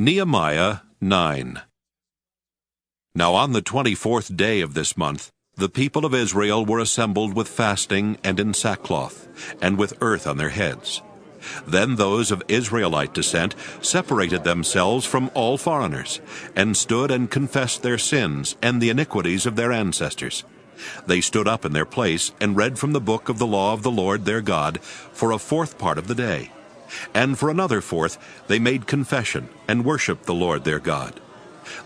Nehemiah 9. Now on the 24th day of this month, the people of Israel were assembled with fasting and in sackcloth, and with earth on their heads. Then those of Israelite descent separated themselves from all foreigners, and stood and confessed their sins and the iniquities of their ancestors. They stood up in their place and read from the book of the law of the Lord their God for a fourth part of the day. And for another fourth they made confession and worshipped the Lord their God.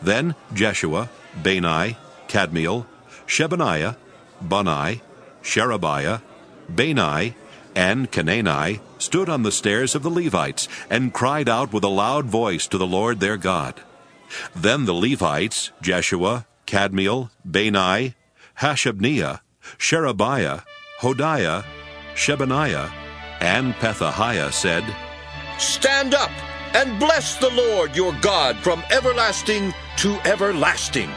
Then Jeshua, Bani, Kadmiel, Shebaniah, Bunni, Sherebiah, Bani, and Canaani stood on the stairs of the Levites, and cried out with a loud voice to the Lord their God. Then the Levites, Jeshua, Kadmiel, Bani, Hashabniah, Sherebiah, Hodiah, Shebaniah, and Pethahiah said, Stand up and bless the Lord your God from everlasting to everlasting.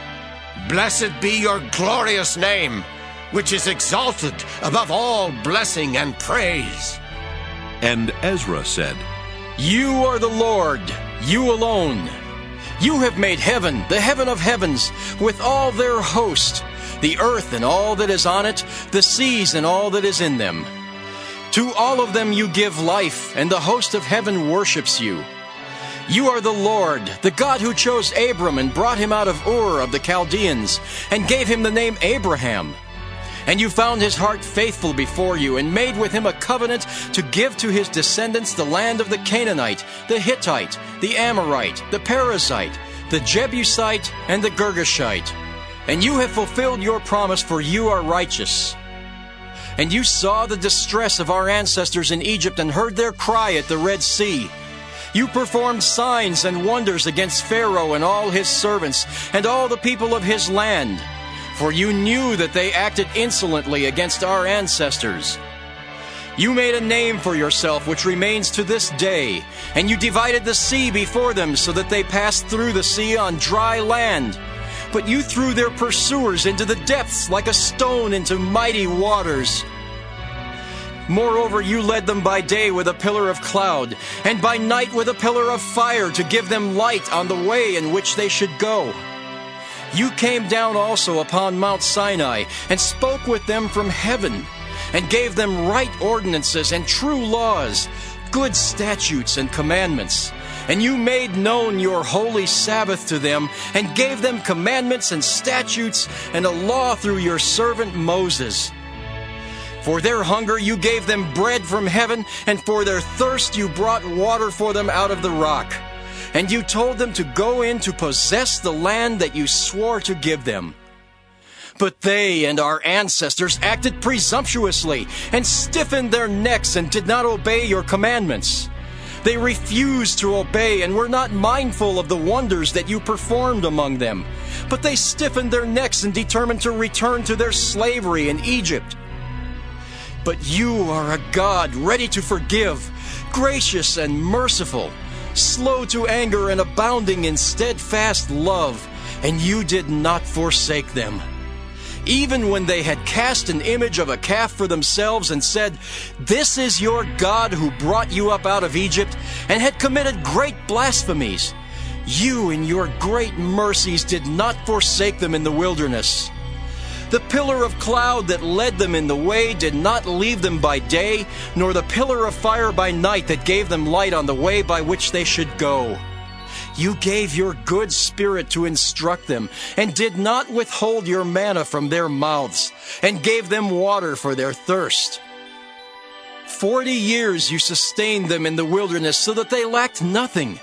Blessed be your glorious name, which is exalted above all blessing and praise. And Ezra said, You are the Lord, you alone. You have made heaven, the heaven of heavens, with all their host, the earth and all that is on it, the seas and all that is in them. To all of them you give life, and the host of heaven worships you. You are the Lord, the God who chose Abram and brought him out of Ur of the Chaldeans, and gave him the name Abraham. And you found his heart faithful before you, and made with him a covenant to give to his descendants the land of the Canaanite, the Hittite, the Amorite, the Perizzite, the Jebusite, and the Girgashite. And you have fulfilled your promise, for you are righteous. And you saw the distress of our ancestors in Egypt, and heard their cry at the Red Sea. You performed signs and wonders against Pharaoh and all his servants, and all the people of his land. For you knew that they acted insolently against our ancestors. You made a name for yourself which remains to this day, and you divided the sea before them so that they passed through the sea on dry land. But you threw their pursuers into the depths like a stone into mighty waters. Moreover, you led them by day with a pillar of cloud, and by night with a pillar of fire to give them light on the way in which they should go. You came down also upon Mount Sinai, and spoke with them from heaven, and gave them right ordinances and true laws, good statutes and commandments. And you made known your holy Sabbath to them, and gave them commandments and statutes and a law through your servant Moses. For their hunger you gave them bread from heaven, and for their thirst you brought water for them out of the rock. And you told them to go in to possess the land that you swore to give them. But they and our ancestors acted presumptuously, and stiffened their necks, and did not obey your commandments. They refused to obey, and were not mindful of the wonders that you performed among them. But they stiffened their necks, and determined to return to their slavery in Egypt. But you are a God ready to forgive, gracious and merciful, slow to anger and abounding in steadfast love, and you did not forsake them. Even when they had cast an image of a calf for themselves and said, This is your God who brought you up out of Egypt, and had committed great blasphemies, you in your great mercies did not forsake them in the wilderness. The pillar of cloud that led them in the way did not leave them by day, nor the pillar of fire by night that gave them light on the way by which they should go. You gave your good spirit to instruct them, and did not withhold your manna from their mouths, and gave them water for their thirst. 40 years you sustained them in the wilderness, so that they lacked nothing.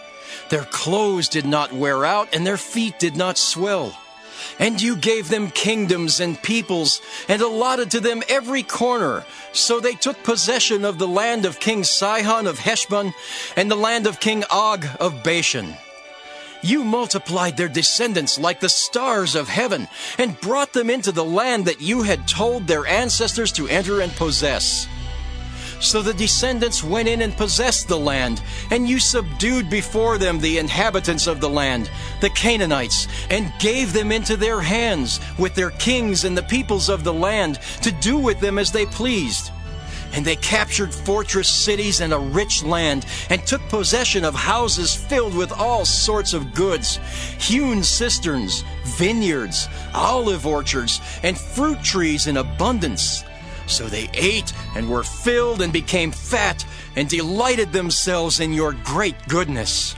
Their clothes did not wear out, and their feet did not swell. And you gave them kingdoms and peoples, and allotted to them every corner. So they took possession of the land of King Sihon of Heshbon, and the land of King Og of Bashan. You multiplied their descendants like the stars of heaven, and brought them into the land that you had told their ancestors to enter and possess. So the descendants went in and possessed the land, and you subdued before them the inhabitants of the land, the Canaanites, and gave them into their hands, with their kings and the peoples of the land, to do with them as they pleased. And they captured fortress cities and a rich land, and took possession of houses filled with all sorts of goods, hewn cisterns, vineyards, olive orchards, and fruit trees in abundance. So they ate and were filled and became fat, and delighted themselves in your great goodness.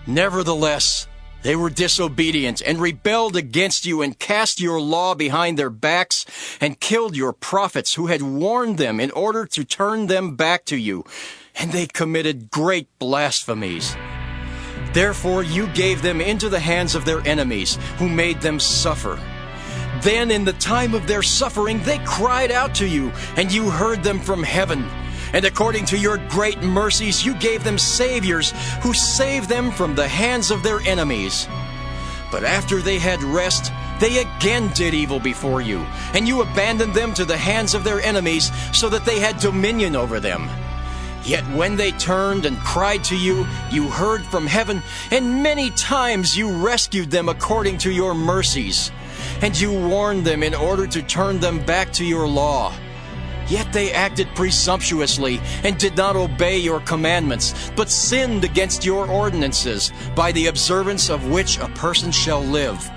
Nevertheless, they were disobedient and rebelled against you, and cast your law behind their backs, and killed your prophets who had warned them in order to turn them back to you. And they committed great blasphemies. Therefore you gave them into the hands of their enemies, who made them suffer. Then in the time of their suffering they cried out to you, and you heard them from heaven. And according to your great mercies you gave them saviors, who saved them from the hands of their enemies. But after they had rest, they again did evil before you, and you abandoned them to the hands of their enemies, so that they had dominion over them. Yet when they turned and cried to you, you heard from heaven, and many times you rescued them according to your mercies. And you warned them in order to turn them back to your law. Yet they acted presumptuously, and did not obey your commandments, but sinned against your ordinances, by the observance of which a person shall live.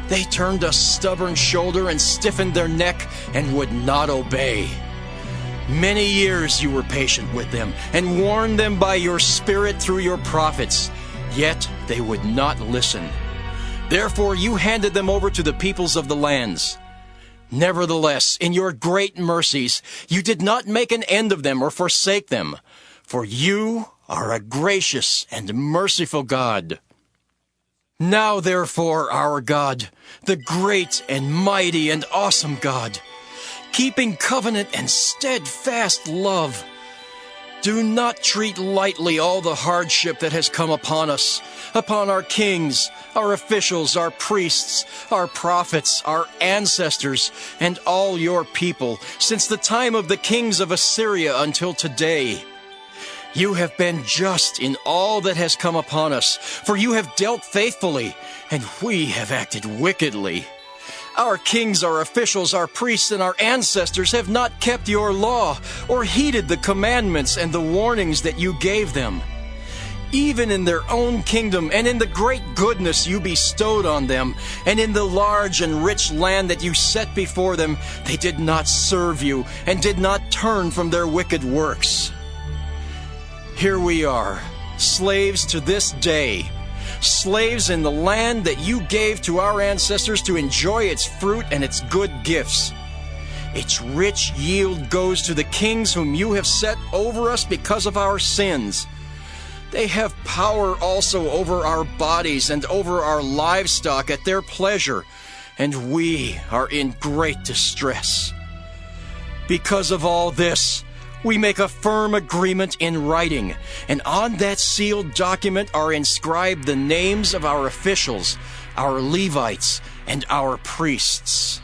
They turned a stubborn shoulder, and stiffened their neck, and would not obey. Many years you were patient with them, and warned them by your Spirit through your prophets, yet they would not listen. Therefore you handed them over to the peoples of the lands. Nevertheless, in your great mercies, you did not make an end of them or forsake them, for you are a gracious and merciful God. Now therefore, our God, the great and mighty and awesome God, keeping covenant and steadfast love, do not treat lightly all the hardship that has come upon us, upon our kings, our officials, our priests, our prophets, our ancestors, and all your people, since the time of the kings of Assyria until today. You have been just in all that has come upon us, for you have dealt faithfully, and we have acted wickedly. Our kings, our officials, our priests, and our ancestors have not kept your law, or heeded the commandments and the warnings that you gave them. Even in their own kingdom, and in the great goodness you bestowed on them, and in the large and rich land that you set before them, they did not serve you, and did not turn from their wicked works. Here we are, slaves to this day, slaves in the land that you gave to our ancestors to enjoy its fruit and its good gifts. Its rich yield goes to the kings whom you have set over us because of our sins. They have power also over our bodies and over our livestock at their pleasure, and we are in great distress. Because of all this, we make a firm agreement in writing, and on that sealed document are inscribed the names of our officials, our Levites, and our priests.